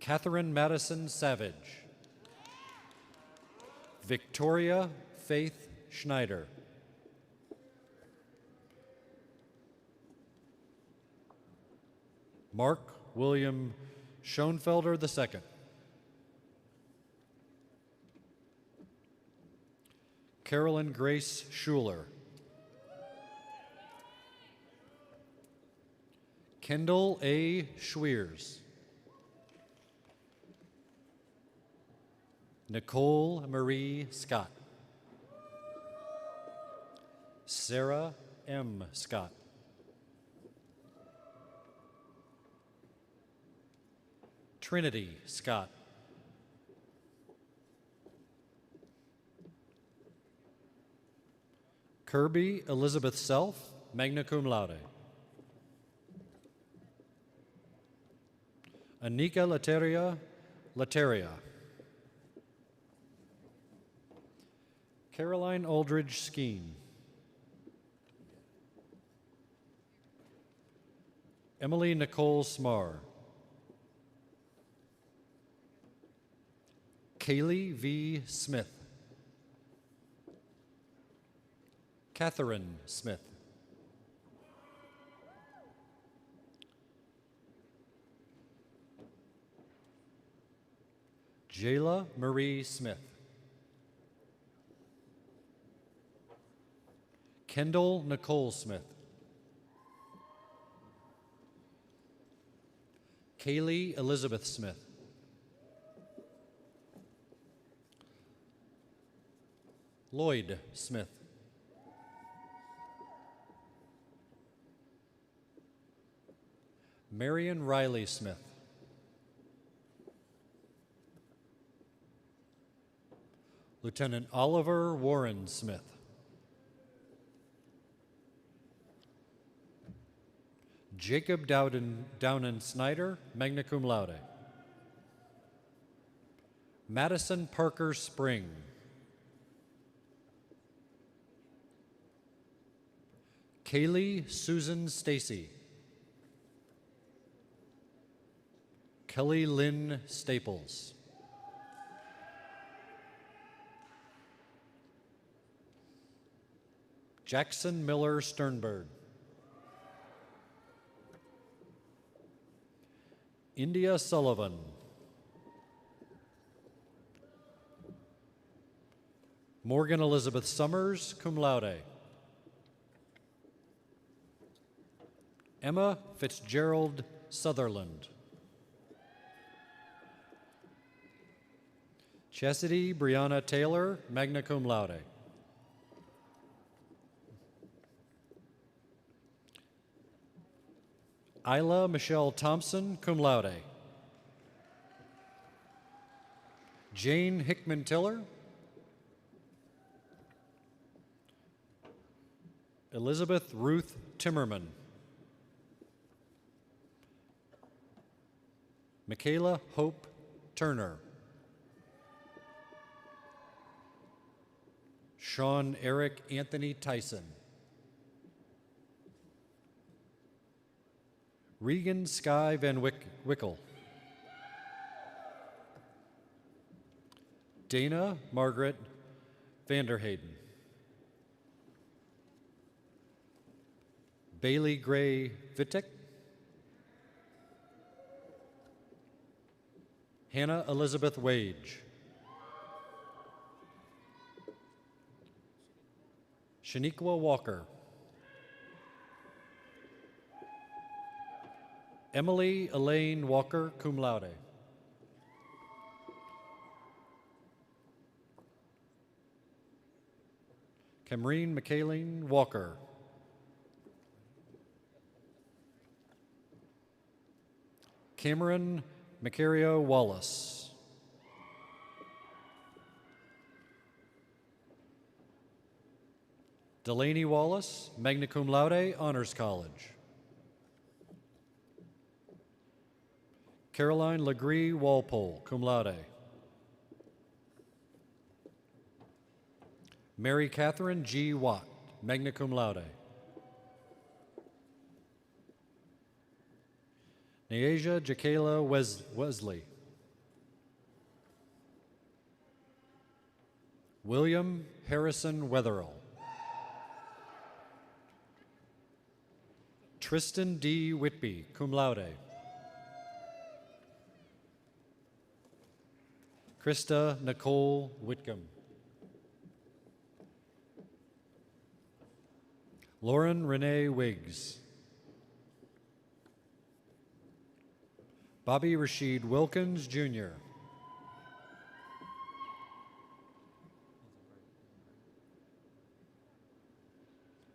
Catherine Madison Savage. Victoria Faith Schneider. Mark William Schoenfelder II. Carolyn Grace Schuler. Kendall A. Schweers. Nicole Marie Scott. Sarah M. Scott. Trinity Scott. Kirby Elizabeth Self, magna cum laude. Anika Lateria. Caroline Aldridge Skeen. Emily Nicole Smar. Kaylee V. Smith. Catherine Smith. Jayla Marie Smith. Kendall Nicole Smith. Kaylee Elizabeth Smith. Lloyd Smith. Marion Riley Smith. Lieutenant Oliver Warren Smith. Jacob Downen Snyder, magna cum laude. Madison Parker Spring. Kaylee Susan Stacy. Kelly Lynn Staples. Jackson Miller Sternberg. India Sullivan. Morgan Elizabeth Summers, cum laude. Emma Fitzgerald Sutherland. Chastity Brianna Taylor, magna cum laude. Isla Michelle Thompson, cum laude. Jane Hickman Tiller. Elizabeth Ruth Timmerman. Michaela Hope Turner. Sean Eric Anthony Tyson. Regan Sky Van Wickle. Dana Margaret Vanderhayden. Bailey Gray Vitek. Hannah Elizabeth Wage. Shaniqua Walker. Emily Elaine Walker, cum laude. Camreen McKayleen Walker. Cameron Macario Wallace. Delaney Wallace, magna cum laude, Honors College. Caroline Legree Walpole, cum laude. Mary Catherine G. Watt, magna cum laude. Neasia Jakayla Wesley. William Harrison Wetherill. Tristan D. Whitby, cum laude. Krista Nicole Whitcomb. Lauren Renee Wiggs. Bobby Rashid Wilkins, Jr.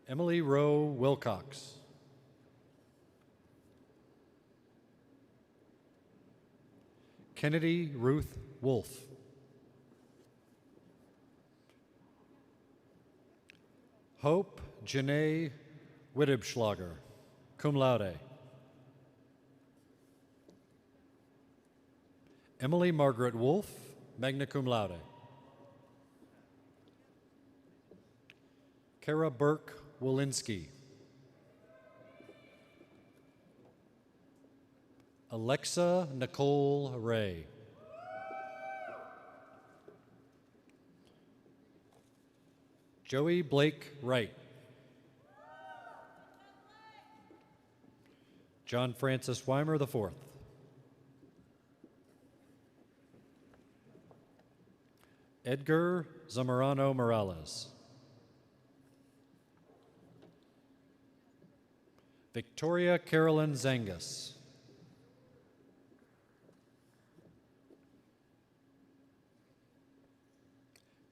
Emily Rowe Wilcox. Kennedy Ruth Wolf. Hope Janae Wittebschlager, cum laude. Emily Margaret Wolf, magna cum laude. Kara Burke Walensky. Alexa Nicole Ray. Joey Blake Wright. John Francis Weimer IV. Edgar Zamorano Morales. Victoria Carolyn Zangus.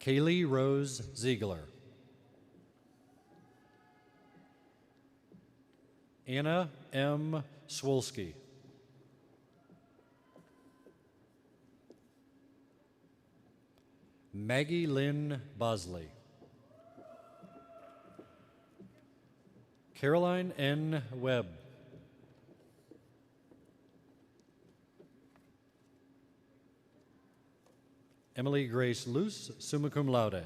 Kaylee Rose Ziegler. Anna M. Swolski. Maggie Lynn Bosley. Caroline N. Webb. Emily Grace Luce, summa cum laude.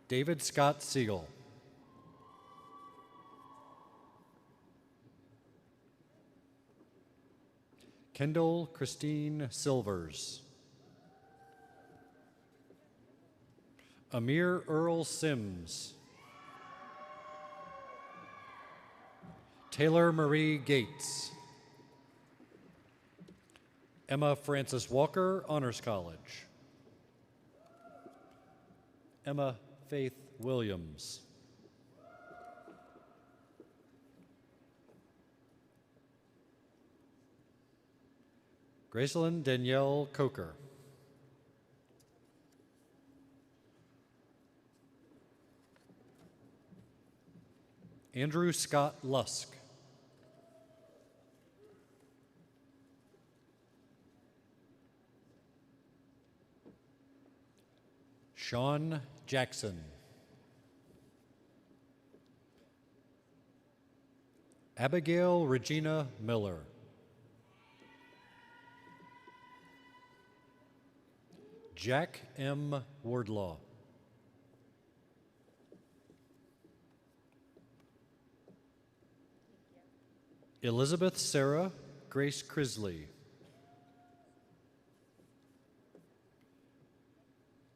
David Scott Siegel. Kendall Christine Silvers. Amir Earl Sims. Taylor Marie Gates. Emma Frances Walker, Honors College. Emma Faith Williams. Gracelyn Danielle Coker. Andrew Scott Lusk. Sean Jackson. Abigail Regina Miller. Jack M. Wardlaw. Elizabeth Sarah Grace Crisley.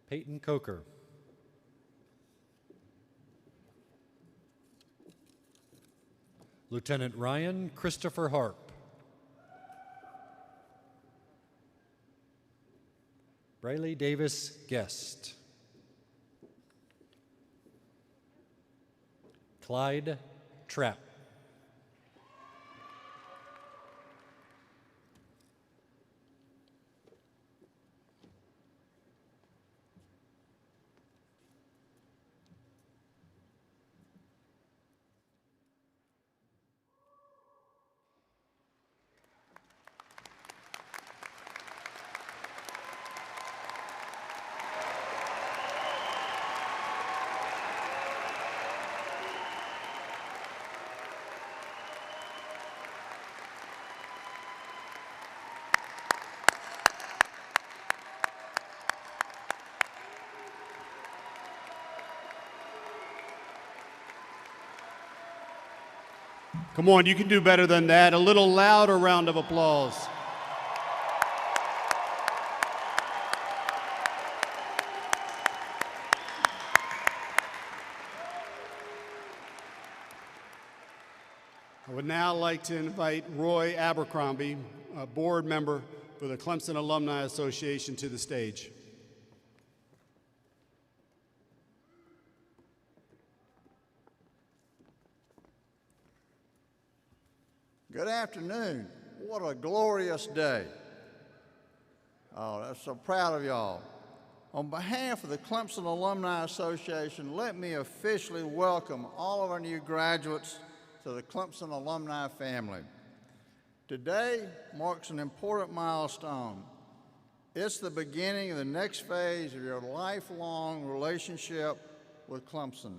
Peyton Coker. Lieutenant Ryan Christopher Harp. Brayley Davis Guest. Clyde Trapp. Come on, you can do better than that. A little louder round of applause. I would now like to invite Roy Abercrombie, a board member for the Clemson Alumni Association, to the stage. Good afternoon. What a glorious day. Oh, I'm so proud of y'all. On behalf of the Clemson Alumni Association, let me officially welcome all of our new graduates to the Clemson alumni family. Today marks an important milestone. It's the beginning of the next phase of your lifelong relationship with Clemson.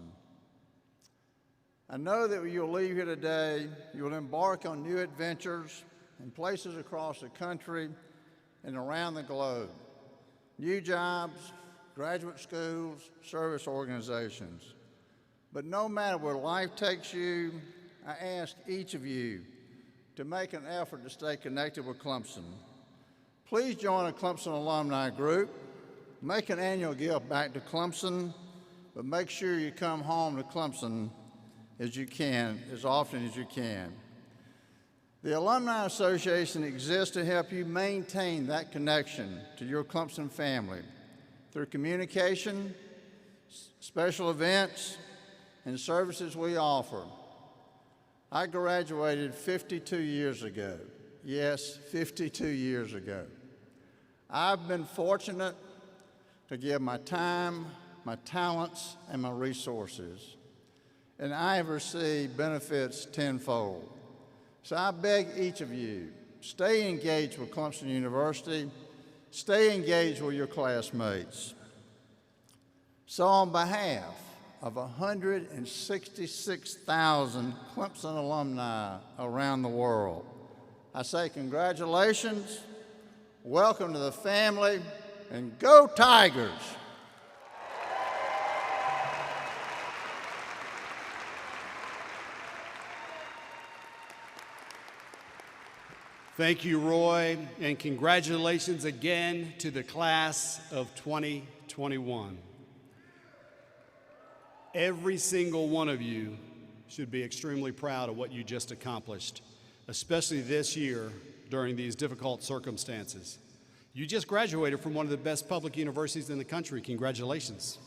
I know that when you'll leave here today, you will embark on new adventures in places across the country and around the globe. New jobs, graduate schools, service organizations. But no matter where life takes you, I ask each of you to make an effort to stay connected with Clemson. Please join a Clemson alumni group. Make an annual gift back to Clemson, but make sure you come home to Clemson as you can, as often as you can. The Alumni Association exists to help you maintain that connection to your Clemson family through communication, special events, and services we offer. I graduated 52 years ago. Yes, 52 years ago. I've been fortunate to give my time, my talents, and my resources, and I have received benefits tenfold. So I beg each of you, stay engaged with Clemson University, stay engaged with your classmates. So on behalf of 166,000 Clemson alumni around the world, I say congratulations, welcome to the family, and go Tigers! Thank you, Roy, and congratulations again to the class of 2021. Every single one of you should be extremely proud of what you just accomplished, especially this year during these difficult circumstances. You just graduated from one of the best public universities in the country. Congratulations.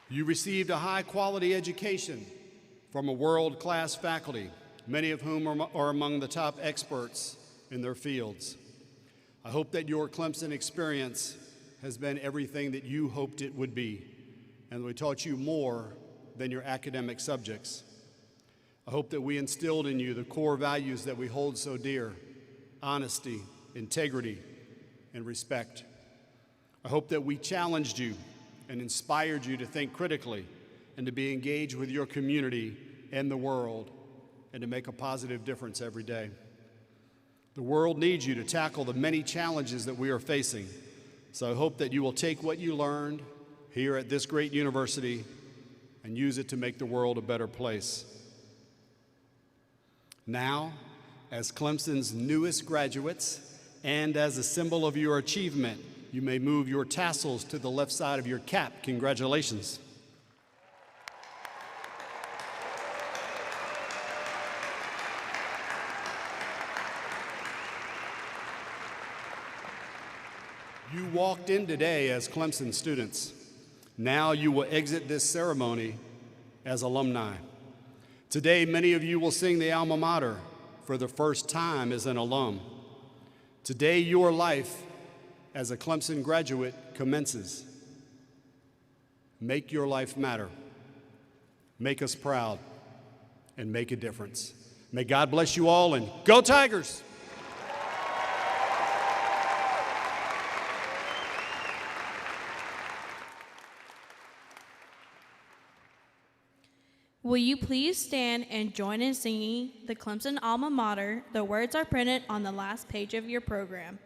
You received a high-quality education from a world-class faculty, many of whom are among the top experts in their fields. I hope that your Clemson experience has been everything that you hoped it would be, and we taught you more than your academic subjects. I hope that we instilled in you the core values that we hold so dear: honesty, integrity, and respect. I hope that we challenged you and inspired you to think critically and to be engaged with your community and the world and to make a positive difference every day. The world needs you to tackle the many challenges that we are facing, so I hope that you will take what you learned here at this great university and use it to make the world a better place. Now, as Clemson's newest graduates and as a symbol of your achievement, you may move your tassels to the left side of your cap. Congratulations. You walked in today as Clemson students. Now you will exit this ceremony as alumni. Today, many of you will sing the alma mater for the first time as an alum. Today, your life as a Clemson graduate commences. Make your life matter. Make us proud and make a difference. May God bless you all, and go Tigers! Will you please stand and join in singing the Clemson alma mater? The words are printed on the last page of your program.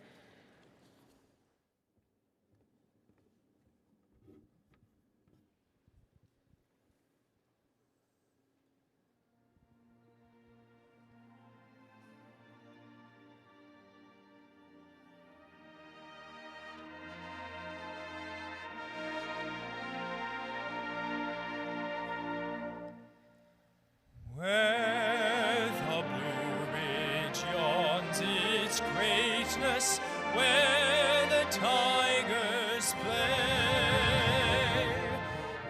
Where the Blue Ridge yawns its greatness, where the tigers play,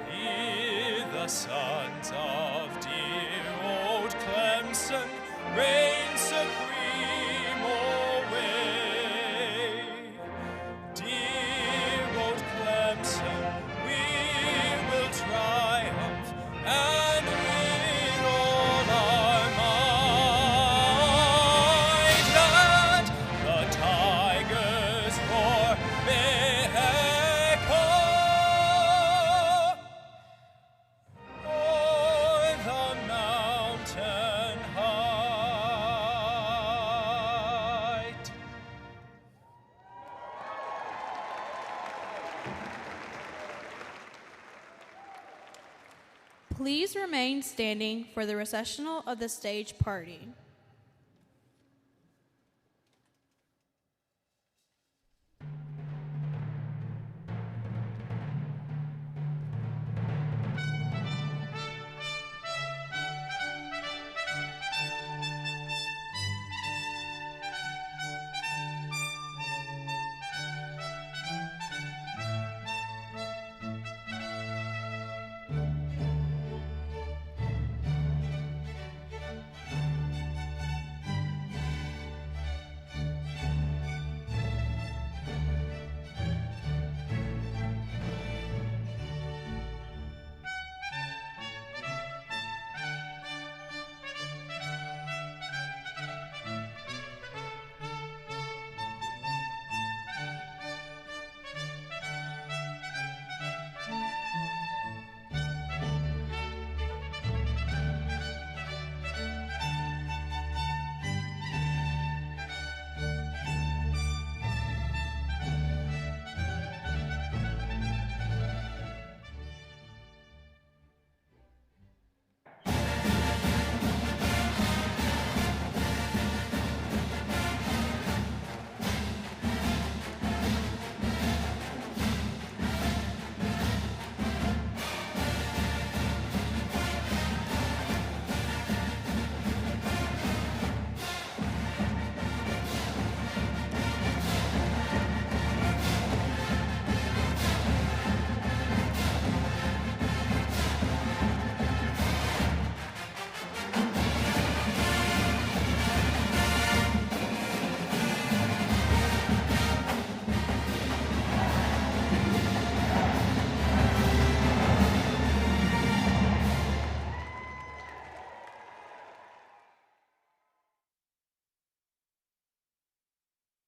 here the sons of dear old Clemson reign supreme alway. Dear old Clemson, we will triumph and with all our might, let the tigers roar, may echo o'er the mountain height. Please remain standing for the recessional of the stage party.